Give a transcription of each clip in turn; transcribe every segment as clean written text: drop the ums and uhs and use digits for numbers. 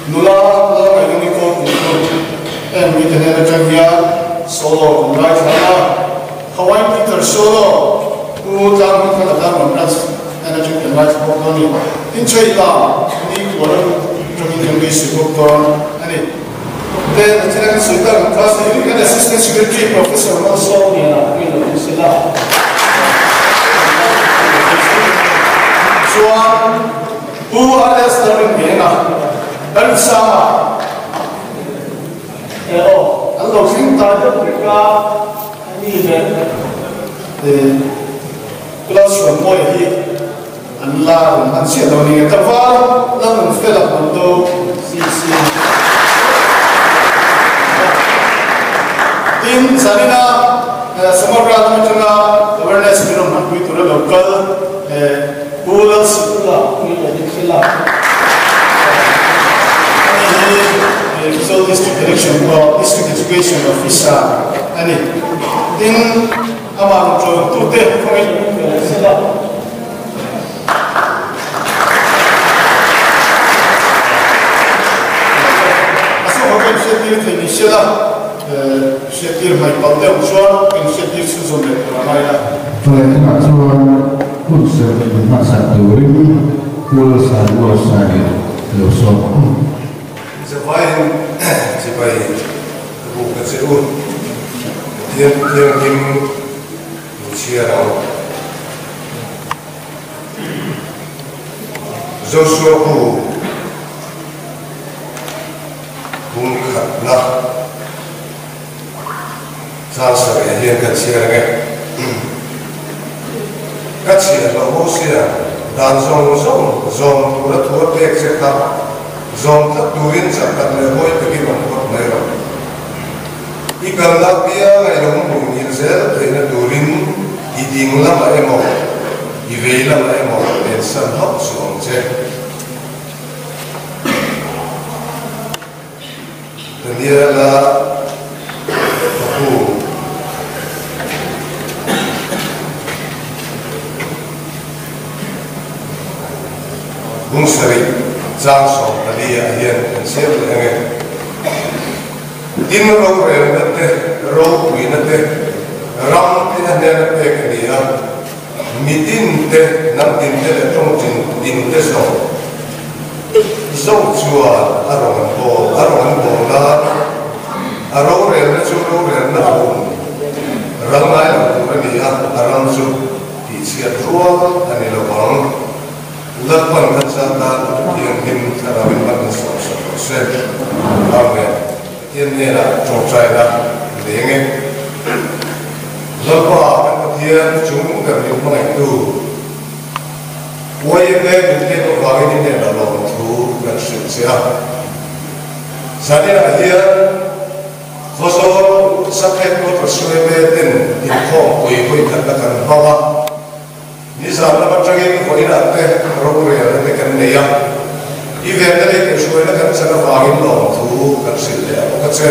Nula, tenera jangya solo ngai thana Hawaii Peter solo u tang ka da ma pras ana ju ke ngai ko ko ni in chei la ni ko ro jo ki ngai su ko to ani then the tenant sultan class ni ka assistant secretary professor also ni na ni lo sila Chuan who are the starting bina dan sama Allah sing taja mereka ini classroom mo ini Allah manusia tahu ni kafar lalu felak untuk sisi in sarina samagrat macamnya awareness minum makui tu local Google sekolah ini sila Result district election or district education officer ani in amang jo tute kami sila aso hokan shetir ni sila shetir mai palte uswa in shetir suzon de ramaya Tuhan Tuhan kursa masa turin kursa ni losok Sebaik bukan seorang yang usia orang Joshua bukan lah saya yang kecil kecil lalu usia dan zon urat eksekta zon tak turin sakat lehoi pergi membuat mereka. Ikan lapia ngayon bunyi zel, kena turin iding lama emo, iwei lama emo, ensan hak suang cek. Dan dia lah aku bungsari. Giang song tadi ayan siapa yang in row nate row we nate ram tidak ada dia mitin te nam tin te trong tin te so jual arongan bo la arong rel na chu rel na ramai dia aram su di siat ruang ani lobang Lapan kesehatan yang ingin terawih pada selesai, amin. Ini adalah contohnya dengan lepas kemudian cuma kerja itu, wajib kita bagi ini adalah untuk bersedia. Saya dia khusus sakit itu tersuaikan info koi katakan bahwa Di sana macam ini kau ingat rohur yang ada kan dia, event ini kesuai dengan cara faham loh tu kerja, kerja.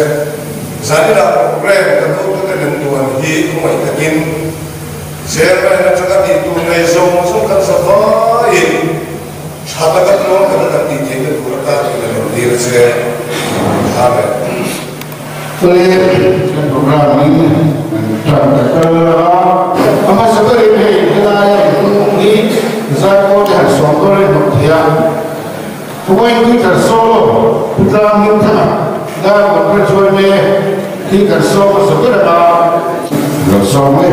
Jadi dah program tentu tu tentuan hi kumai takin. Siapa yang cakap itu ngai zong kan safai. Siapa kat loh kan di jenis kurang dengan diri saya. Amin. Jadi program ini terkadang apa sebenarnya kita ini saya mau dah soal dia. Tuan kita solo kita minta dan berjuang kita solo sebenarnya bersama.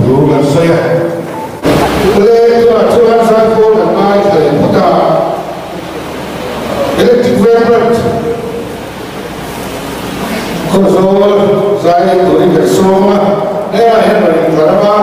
Dulu kan saya. Oleh itu Tuhan saya pun naik dari kota electric vehicle. Konsol saya turun ke semua. Yang dari berapa?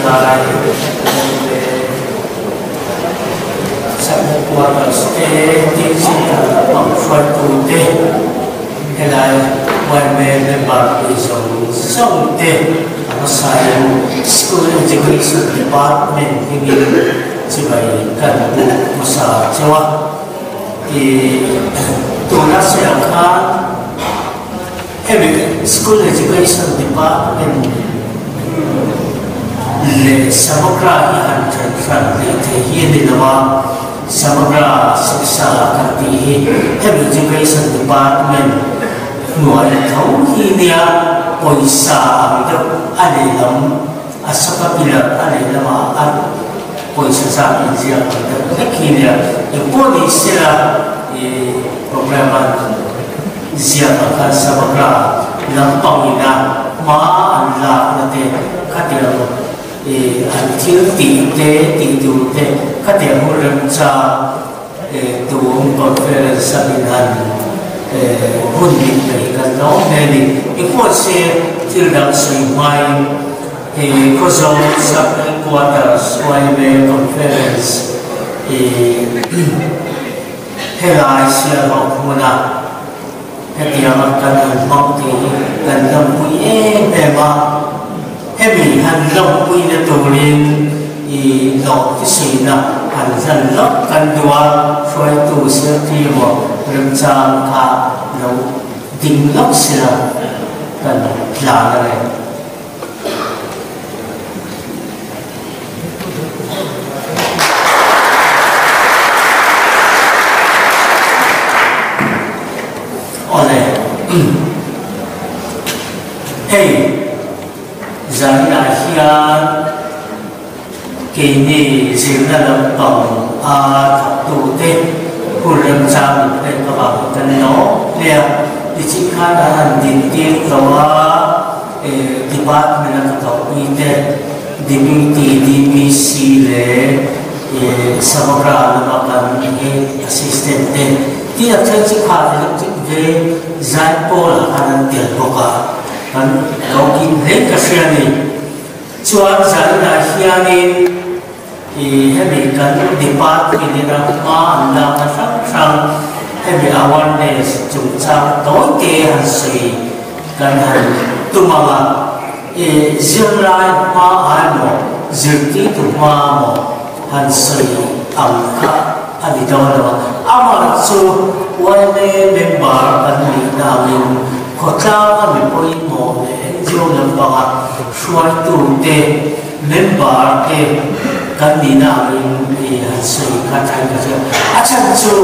lai Sabu quarters teaching for today lai when member is so day Masaya School Education Department ini sebagai kan masa Jawa di tunas yang kan School Education Department le samagara yang transfer di nama samagara siksa kati Education Department nuai tahu ini poisa itu ada dalam asapabila ada dalam poisa sahaja dia ada kini polisi lah program dia akan samagara lampau ina malah nanti kader antil tidur kader murca tuang conference sabinan Bundin kan no neli ikut se tidak semai kosong sub quarters YB conference helai sia mona hetiang kan mauti kan lampu bema hemi han lampu na tolin no tisina han san lok kan dua soi tu serti mo Ramzan ka no ding lok sila kan la le ole hey zana hian kini zina lampang tu te Kulam jam dan kabah dan no dia dicipkan dalam dintir bahwa department atau ide DBC le samagara namakan assistant dia tercipta de zaipol akan terbuka dan mungkin mereka siani cuaca zana hiani hemi kan department ini nama anda sang hemi awareness jumlah toke hasil kan tumala zilai ma amo zilti tumamo hasil angka adi dalam amal su wale member kami namin kota kami poin mo NGO lembaga suatu de member kami namin hasil kacang kacang acan su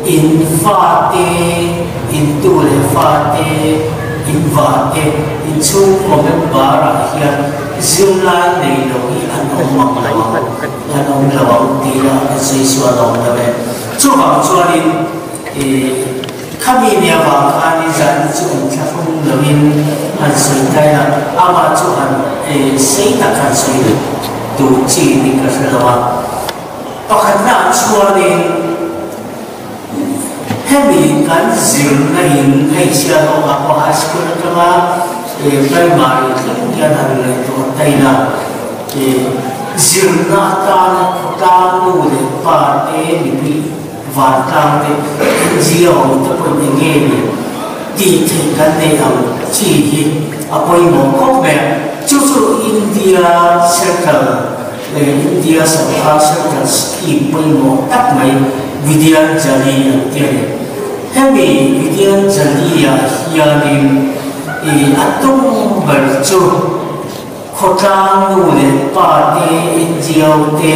infate intulefate invate insu member akhir zilai nei loi anong lawang tila sesuatu lawang lawe cuba cuarin kami ni awak kami jadi cuman cakap lawin hasil kaya amat cuman saya takkan saya tuci di kesalahan pakatna cuarin hemi kan zilai nei siapa apa hasil kama primary yang ada itu taina zirna tan tanu le pa ni vantang de NGO to pun ngeni ti kan ne am chi hi apoi mo kok me chu India circle India sabha circle scheme poi mo tak mai Vidyan Jali tiare hemi Vidyan Jali ya hianin atung bercu kota nule parti NGO te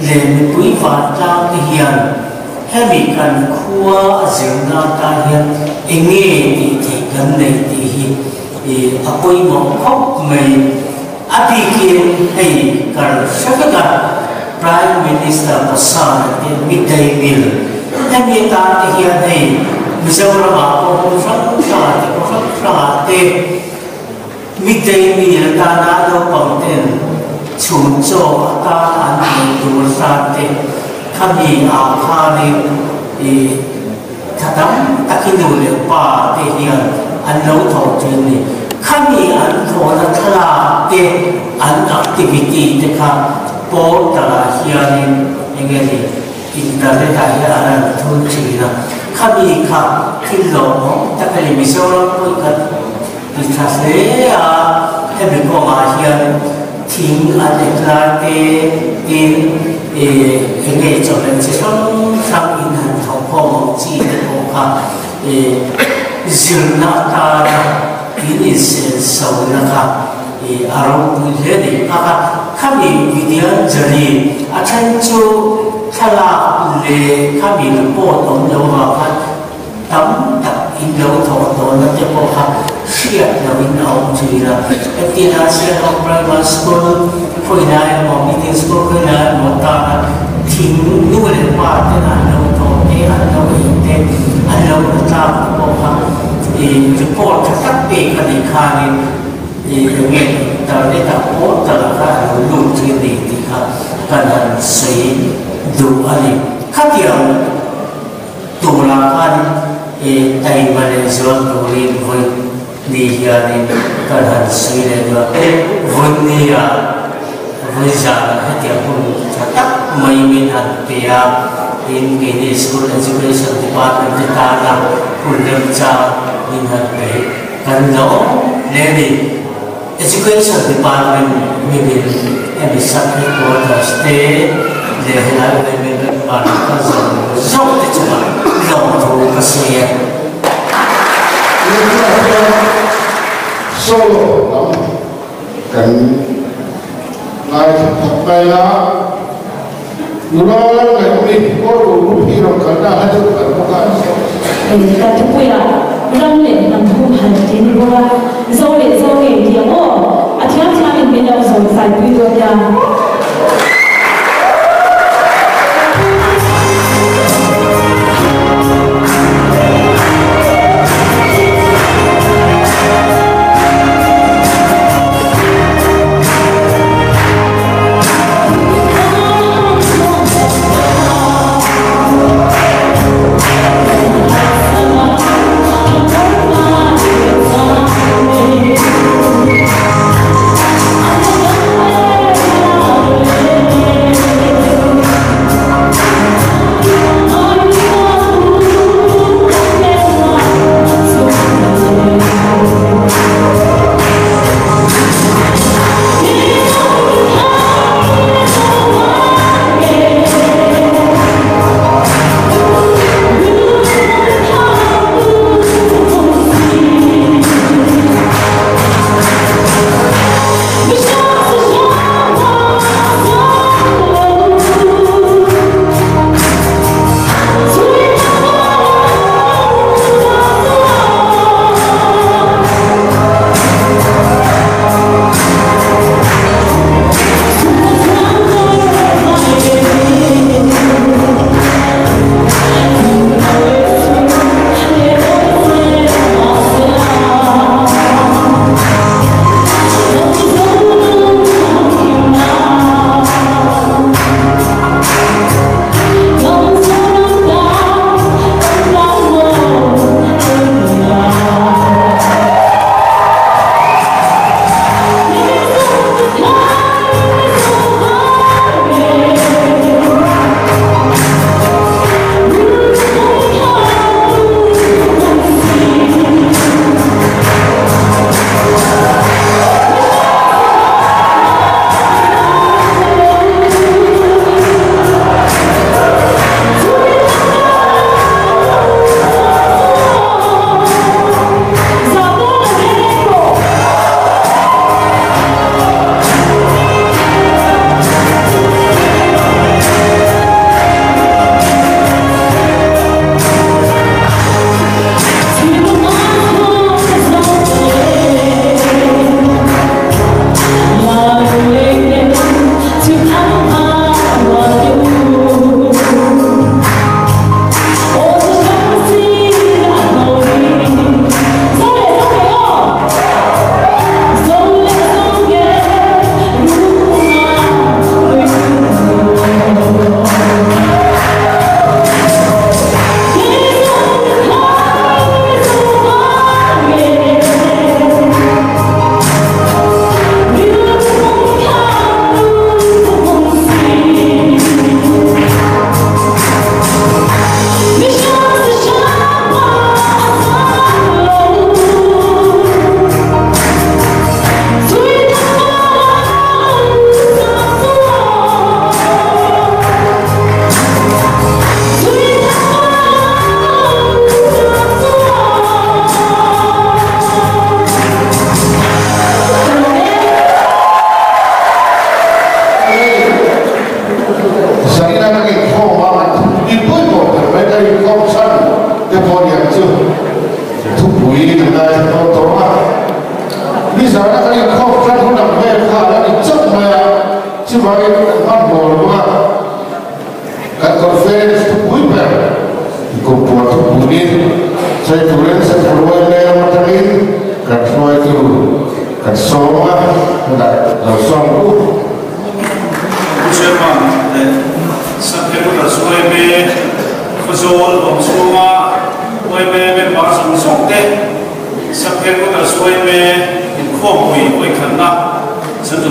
len pui vantang hian hemi kan khua zirna ta hian enge ti kan nei ti hi apoi mo khop mai ati kin hei kar sakata prime minister pasan te midday meal hemi ta ti hian hei Mizoram ko sang te midday meal ta na do pangten chuncho ta an tu sa te kami akhani kadam takinu le pa te hian an lo tho tin ni kami an thona thala te an activity te kha po tala hianin engeli internet a hianan thun china kami kha khillo takali misoram pui kha itase a hemi ko ma hian thing an eklate in engei cholen se sang in han thong ko chi te ko kha zirna ta ini sesuatu arang menjadi kami video jadi akan tu kalau kami report untuk apa tam tak Indo tahu nanti apa siap nak Indo cerita ketika siap primary school punya mau meeting school punya mau tanah tim dua lepas dengan tahu ada itu ada tahu apa report tetap kan ingin terlihat terlihat dulu cerita kan saya dua ni katian tulakan tay Malaysia turin voi dia ni kan saya dua voi ni voi jalan katian pun tetap mainan dia in school education department kita nak pun lemca minat baik karena dari education department maybe every subject was stay they have maybe articles so it's a long to kasi solo kan ngai thapaya nulang ngai ko ru hiro kana hadu kan ta tu ya rang le nam thu han ti ni bo zo le ti mo a thiam thiam in bela zo sai pi do ya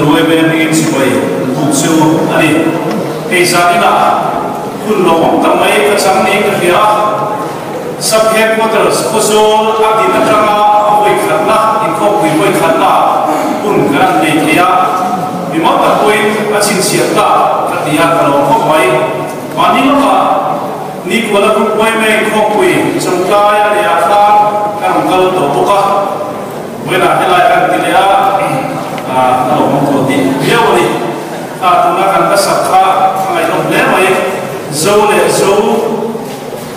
rồi bên đi xuôi buộc siêu anh cái sao là kun lo tâm mấy cái sáng này cái kia sắp hết quarters có số áp đi đặt ra với khát na in không với khát na kun cái này kia vì mất tập quên cái chính xác là cái gì à kalau không mấy mà ní là ní của là kun quay mấy không quên trong cái này à cái kalau tổ bốc à với là cái này cái gì à kalau không có gì nhiều đi tụi nó cần cái sắp khá ngày hôm nay vậy dâu lệ dâu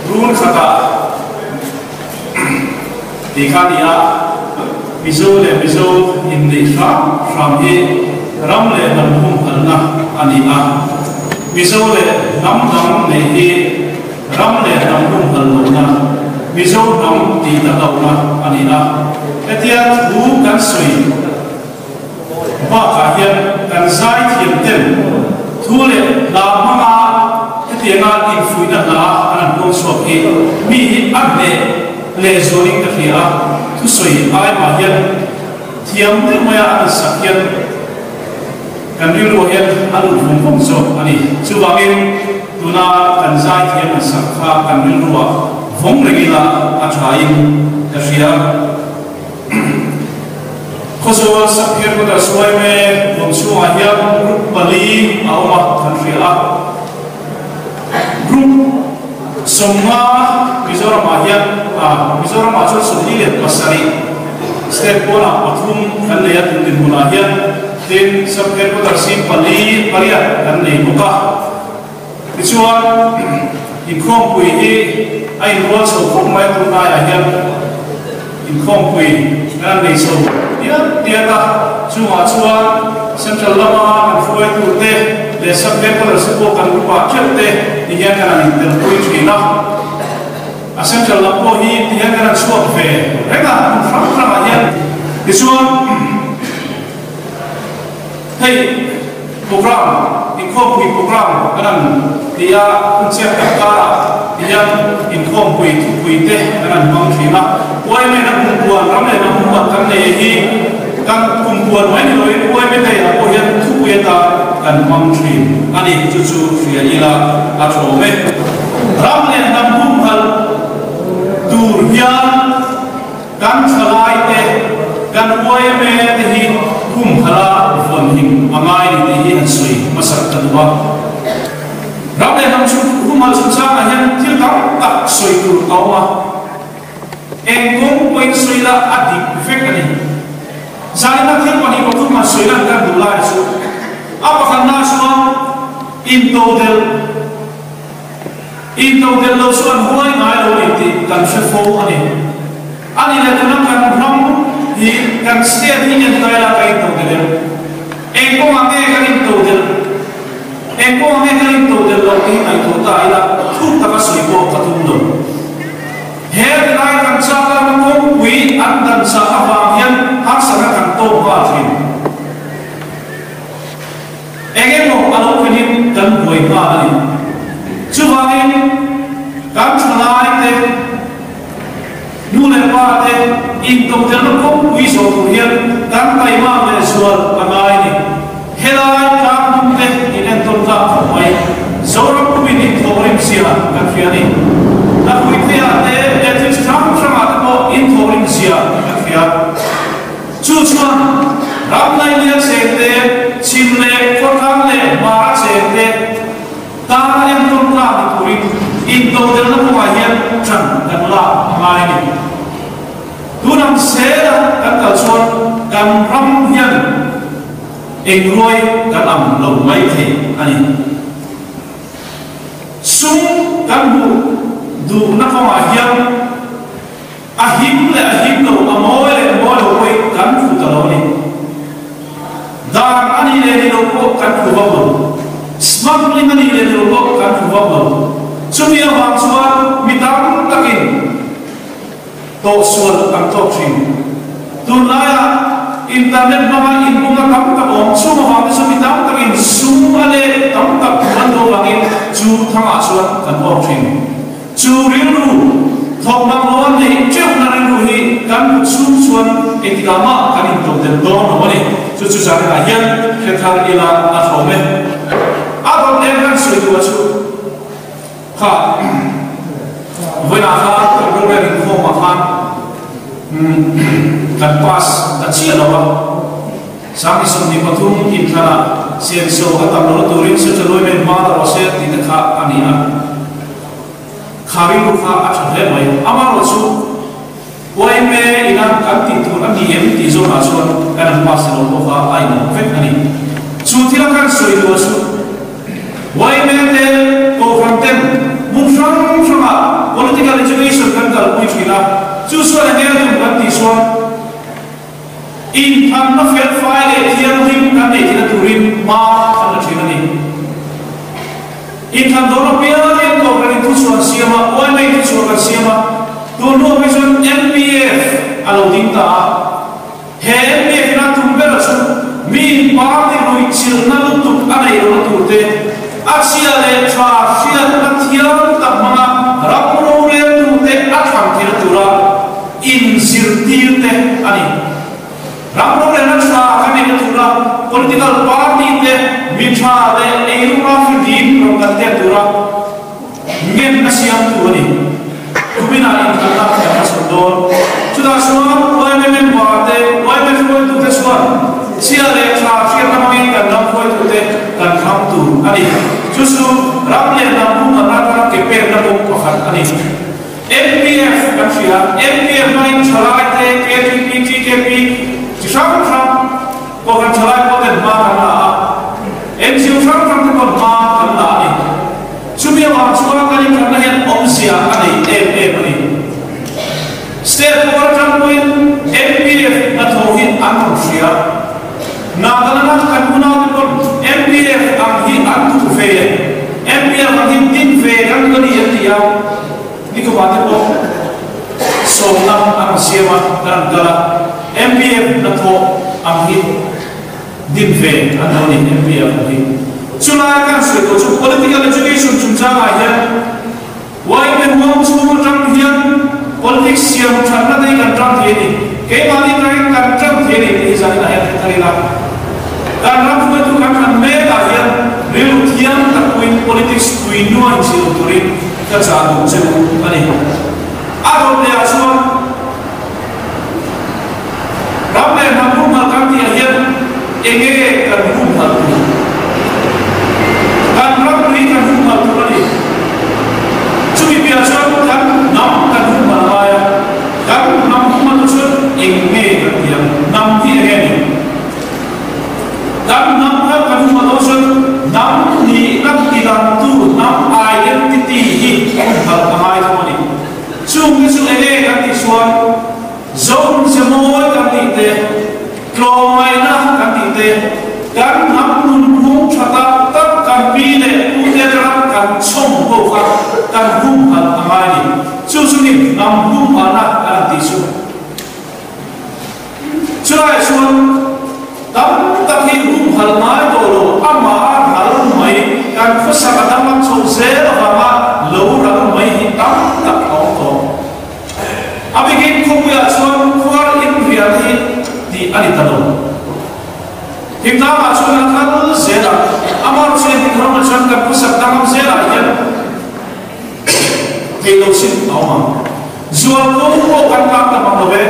run khata thì khá đi à ví dụ in đi from he ram lệ nằm hung hận na anh đi à ví dụ nằm này he ram lệ nằm hung hận lâu na ví dụ nằm đi ta lâu na anh đi à cái tiệt hú căn suy và cả hiện căn giải thiểm tên thu lệ là mà cái tiếng Anh in phui đặt là anh không suy nghĩ mi anh lệ rồi cái kia thu suy ai mà hiện thiểm tên mà anh sắp hiện căn như rồi hiện anh không không suy anh chú vàng in tu na căn giải thiểm anh sắp khá căn như rồi phong lệ là anh trai cái kia có số sắp hiện có thể suy về một số anh em Bali áo mặc thành phía group semua Mizoram Ahian Mizoram Acol Sudhilet Pasari step bola pathum kan le tin bola hian tin subhead ko tarsim Bali paria kan le buka tichuan in khom pui hi ai rol so khom mai tu na ya hian in khom pui kan le so dia ta chuwa central lama kan foi tu te le subhead ko tarsim kan rupa chete dia kan in pui china a central lapo hi dia kan suak ve rega from ahian tichuan hey program income pui program kan dia uncian kakara dia income pui tu pui te kan bang thina wai me na kumpuan ramle na kumpuan kan ne hi kan kumpuan wai loi wai me dai apo hian tu pui ta kan bang thin ani chu chu ria ila a tho me ramle na kumhal dur hian kan thalai te kan wai me te hi kumhala von him angai ni hi an sui masak kadwa ramle nam chu humal chu cha a hian thil tam tak sui tu awma engkong point sui la adi perfect ani zalina thil pani ko tu ma sui la kan dula su apa khanna suan in total lo suan huai ngai lo ti kan se fo ani le tunam kan ram hi kan state ni en kai la kai total engkong ame kan in total lo ti ai to ta ila thu ta ka sui ko ka tum lo he lai kan cha la ko wi an dan sa awang hian har sa kan to ba thin engemo alo kinin kan buai ma ani chuwangin kan thalai te nule pa te in tong tel ko wi so tu hian kan tai ma le sual angai ni helai kan dum te in en ton ta mai zoro ku bin in thorim sia kan fiani na ku te ate et is kam from atmo in thorim sia kan fia chu chuan ram lai le se te chin le ko kam le ma se te ta em ton ta ni in tong tel na ko hian chan kan la mai ni tunam se kan ka chuan kan ram hian engroi kan am lo mai the ani sum kan du na ko hian ahim lo amoy koi kan fu ta lo ni dar ani le ni lo ko kan fu ba lo smuggling ani le lo ko kan fu ba lo chumi a wang chuan mitam takin to sual kan to thin tunaya internet mama in bunga kam ta om chu ma ha su mitam takin su ale tam tak man do bangin chu thanga chuan kan to thin chu ring ru thong nam lo ni cheu na rin ru hi kan chu chuan etikama kan in tong den do no ni chu chu sa ka hian ke thar ila a thome a dom den kan sui tu chu kha voina kha kan ro rin kho ma khan kan pas ta chi lo wa sami som ni pathum in thana sian so atam lo turin se chaloi men ma da se ti ta kha ani a khari lu kha a thale mai ama ro chu wai me ina kan ti tu ani em ti zo na so kan pas lo ko kha ai na vet ani chu ti la kan soi lo chu wai me te ko kan tem mun sang sama political education kan dal pui thila chu so la ne tu kan ti so in tham na fel fai le thiam rim kan ne thila turin ma kan thina ni in tham do no pia le ko kan tu so siama wai me tu so kan siama tu no vision MPF alo ding ta he MPF na tum bela so min pa ti roi chil na lu tu anai ro tu te asia le cha sia na thiam ta ma rap ro le tu te atham thira tura in sir tir te ani rap ro le na cha ka ne tura political party te mitha le eiru ra fi din ro ka te tura men na siam tu ani kubina in ta na so don chuda so wai men wa te wai men ko tu te so sia le cha sia na mi ka na ko tu te kan kham tu ani chusu rap le na mu na na ke pe na ko ko khan ani MPF kan sia MPF mai chalai te KTP TKP chi sam sam ko kan chalai ko te ma na MCU sam sam ko ma kan na ani chumi wa chua kan ni kan na hen om sia ani ani state for point MPF na tho hin an sia na kana kan kuna ko MPF ang hi an tu fe MPF ang hi din fe kan ko ni ya ni ko ba ko so na ang siama kan kala MPF na tho ang hi din fe an ni MPF ang hi chuna kan se ko chu political education chunja ma ya wai men mo chu mo tang hian politics siam thana dei kan tang the ni ke mali kan tang the ni ni sa na ya thari la kan ram ko tu kan me la hian real thiam ta kuin politics kuin nuan chi turin ka cha du che ani a do le a so ram le na mu ma kan ti hian enge kan mu ma tu kan ram ni kan mu ma tu ani chu bi bia so kan nam kan mu ma la ya kan nam mu ma tu so enge kan tiam nam ti enge ni dan nam ha kan mu ma tu so nam ni nak tilam tu nam identity hi hal amai tu ni chung ni su enge kan ti suan zone semoi kan ti te klomai na kan ti te kan nam nun hum thata tak kan pi le tu te ram kan chom ho ka kan hum hal amai ni chu su ni nam hum ana kan ti su chulai suan tam tak hi hum hal mai to lo ama hal mai kan khosa ka dam chom se ba ma lo ram mai hi tam tak ong to abigin ko ya suan khwar in reality di ani talo himna ma chuna kan zela amar se di khram chan kan khosa dam zela yan hello sin awma zual ko kan ka ta ma be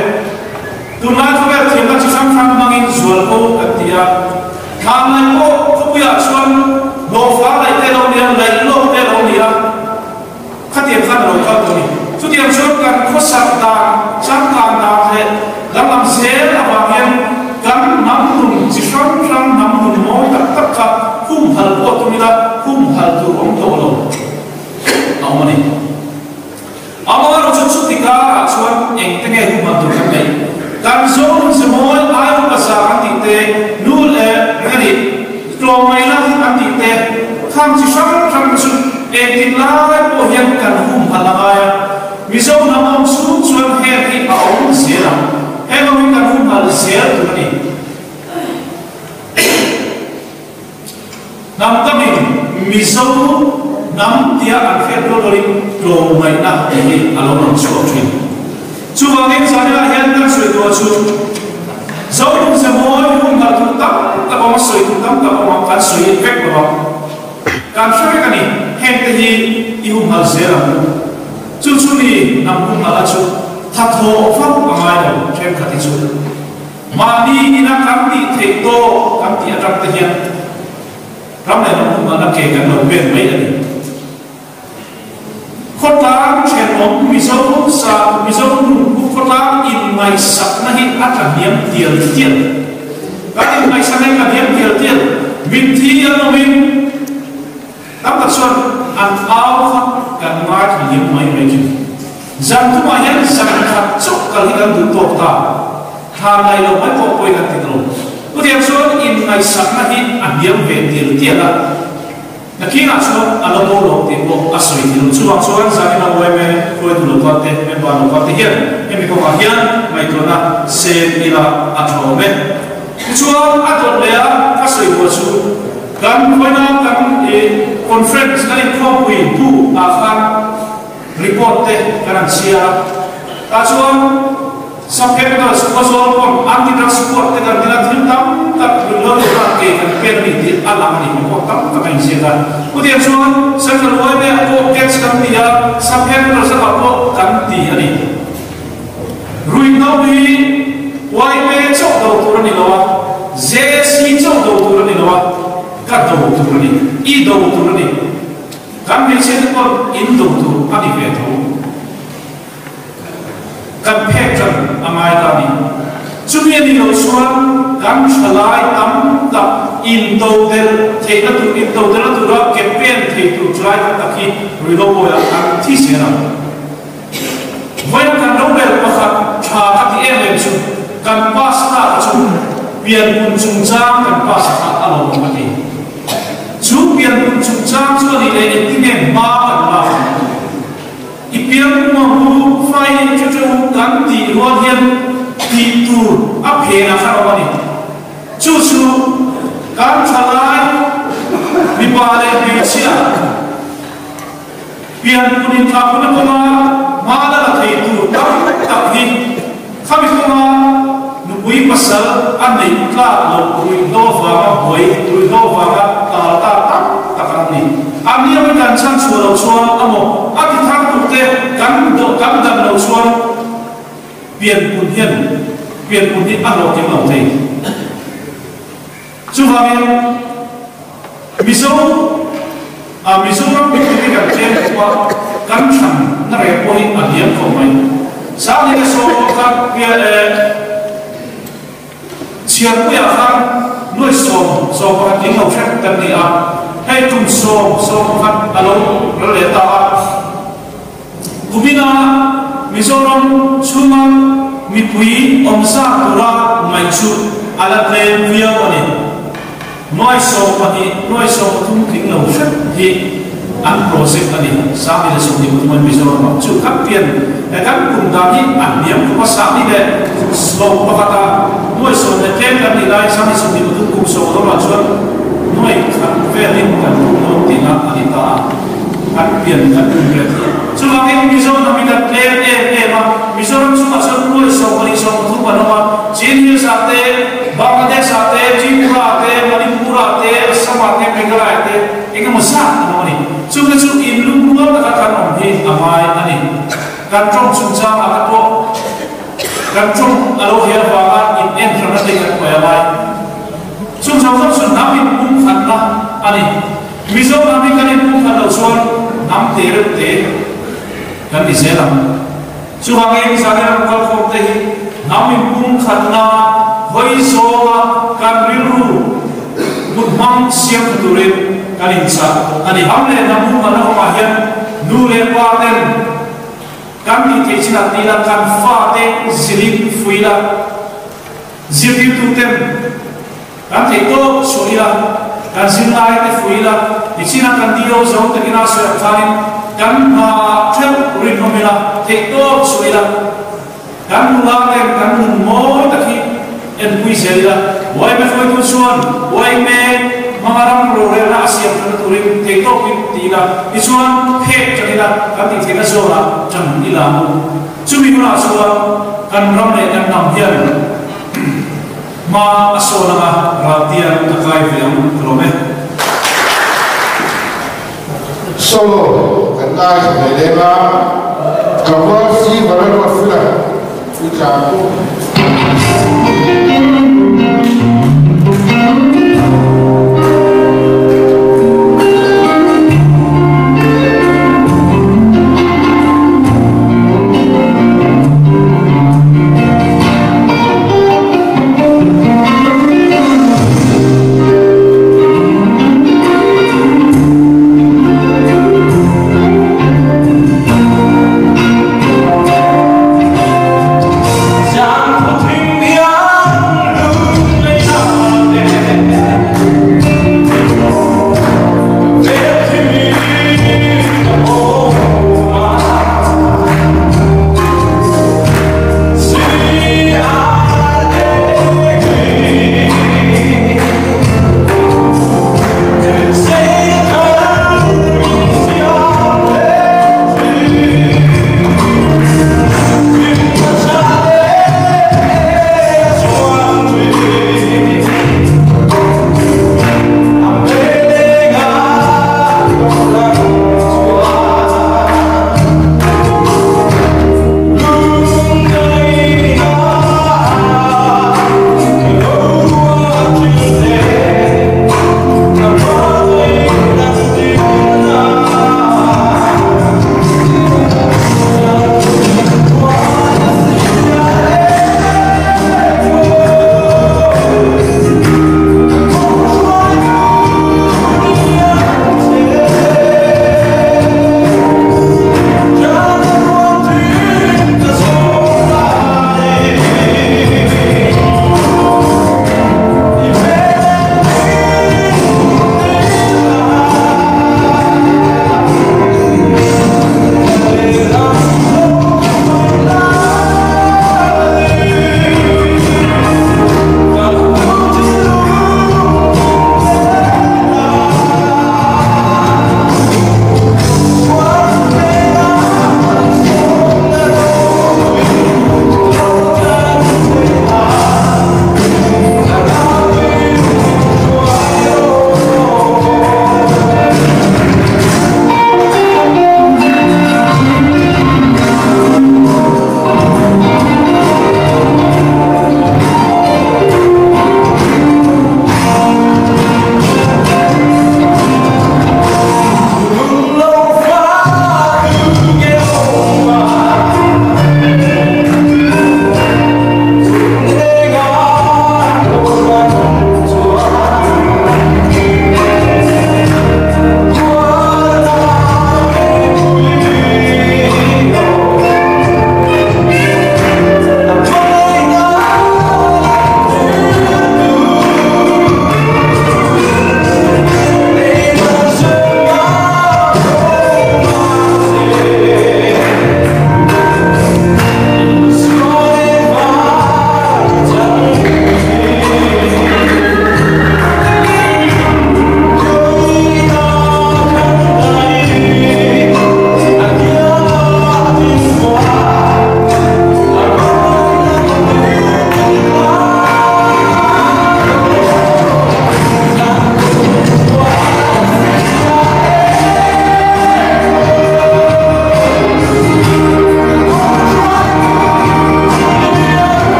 tuna ko be thema chi sam sam mangin zual ko atia khamai ko ya chuan lo fa lai te lo ni lai lo te lo ni a khatiam khan lo ka to ni chu tiam chuan kan khosa ta cham ta na he lam se la ba hian kan nam nun chi sam sam nam nun mo tak tak ka hum hal ko tu ni la hum hal tu ong to lo awmani amar chu chu tika chuan eng te nge hum tu kan nei kan zon se moi ai pa sa kan ti te nu le ngani klomai na kan ti te kham chi sam sam chu e tin la ko hian kan hum halaya mi zo na mom chu chuan he hi a ong zela he no kan hum hal zel tu ni nam tamin mi zo nam tia an khet do ri klomai na hi along on chuo twin chu wangin zania hian kan soi to chu zo dum se moi hum hal tu tam ta ba soi tu tam ta ba kan soi vek ba kan soi kan ni hen te hi i hum hal zera chu chu ni nam hum hal chu tha tho fa angai do chen khati chu ma ni ina kam ti thei to kam ti atrak te hian ram le nam hum hal ke kan lo ben mai ani khotang chen om mizo sa mizo khotang in mai sak na hi atan niam tial tial ka in mai sak na niam tial tial min thi an min tam ta son an au kha kan ma thi mai mai ki zam tu ma yan sak kha chok kal hi kan du to ta tha lai lo mai ko koi kan ti lo u tiam son in mai sak na hi an niam ve tial tial la nakina so alamo lo te ko asoi ti lu chuang chuan sa ni na wai me ko tu lo ka te me ba lo ka te hian me ko ka hian mai to na se ni la a tho me chuan a to le a asoi ko chu kan khoi na kan e conference na ni ko wi tu a khan report te kan sia ta chuan sampai kita sekolah pun anti transport kita tidak terima tak belum lagi kan permiti alam ini kota tak insya kemudian soal sekarang ini aku kes kami ya sampai kita sekolah ganti ini ruinau ini YP cok turun di bawah ZC cok turun di bawah kat turun di I turun di kami sini pun Indo turun kami betul kan phek kan amai ta ni chumi ni lo suan kan chalai tam ta in do del thei na tu in do del tu ra ke pen thei tu chalai ta ki ri lo bo ya kan thi se na vai kan lo bel pa kha tha ka ti em chu kan pas ta chu pian kun chung chang kan pas ta alo ma ti chu pian kun chung chang chu ni le ti ne ma kan ma ipiang mahu fai cucu ganti luahian itu apa yang akan awani cucu kan salai dibalik bicia pian kuning kapuna kuma mana lah itu tapi kami kuma nubui pasal ane ikla nubui dova boy nubui dova tak ni ami yang kan sang suara suara amo ati thang tu te kan dan lo suara pian pun ni alo ke mau te suhamin miso mi ni kan chen kwa kan cham na re poi adiam ko mai sa ni so ka pia chia ku ya kan noi so ka ding lo chat kan ni a hay tum so kan alo lo le ta kumina mizoram chuma mi pui omsa tura mai chu ala le via ani noi so tum thing lo chat hi an project ani sa ni so ni tum mizoram chu kap pian kan kum da ni an niam ko sa ni le slow pakata noi so ne kem kan ni lai sa ni so ni tum kum so lo ma chuan noi kan velin kan no tina anita kan pian kan ungret so lagi mizo na mi kan ma mizo ram suma so noi so pani so thu banwa China sate Bangladesh sate Tripura ate Manipur ate Assam ate Meghalaya ate enge mosa no ni so ke so in lu lu ta kan om hi amai ani kan trong sumsa akapo kan trong alo her wa in entrana de kan ko amai sum sun nami pum khanna ani mizo nami kan pum khanna suan nam te kan di selam su hange misale kal ko te nami pum khanna hoi so kan riru mudmang siam turin kan insa ani hamle namu kana ko hian nu le paten kan di te china tila kan fa te zilim fuila zirti tu tem kan te to suila kan zilai te fuila ichina kan dio zo te kina so tharin kan ma thel rin homela te to suila kan la te kan mo ta ki en pui selila wai me foi tu suan wai me mangaram role na asiam na turing tektok tila isuan hek kanila kami tina zona jam ilamu cumi guna suan kan ramne kan nambian ma asona ratian takai yang krome solo kandai melema kawasi baru afila ucapu Jangan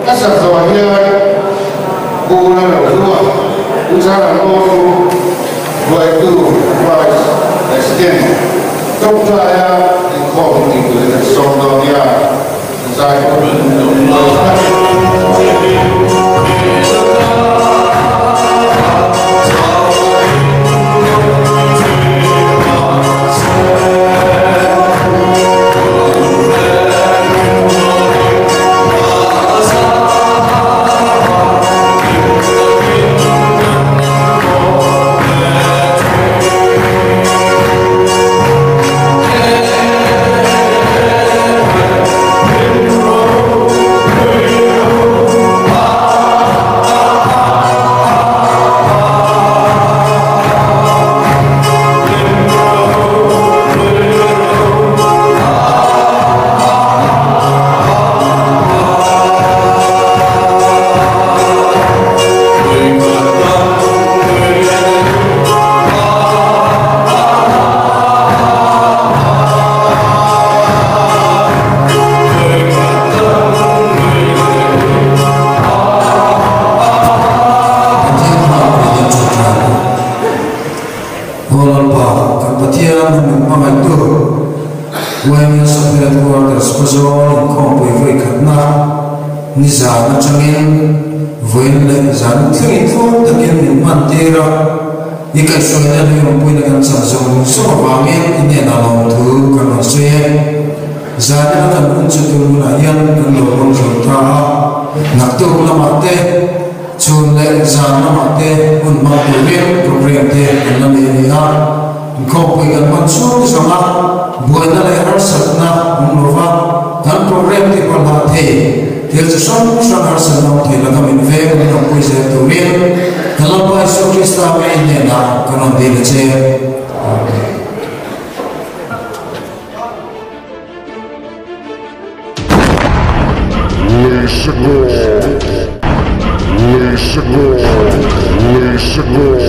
asal zawahnya guna dua usaha mau buat itu price extend dokter ya kau itu dengan soal dia saya nizam changin voin le zan thing thu takin min man tera ikai soina le rom puina kan sa zong so wangin ine na long thu kan se zan na kan chu tu na yan kan lo rom so ta nak tu la ma te chun le zan na ma te un ma tu le program te kan le ni ha ko pui kan man so so ma buana le har satna un lo va kan program te pa la the there's a song Arsenal to the coming fair and composed to real. Hello, by so Christa and now can on the chair. Let's go.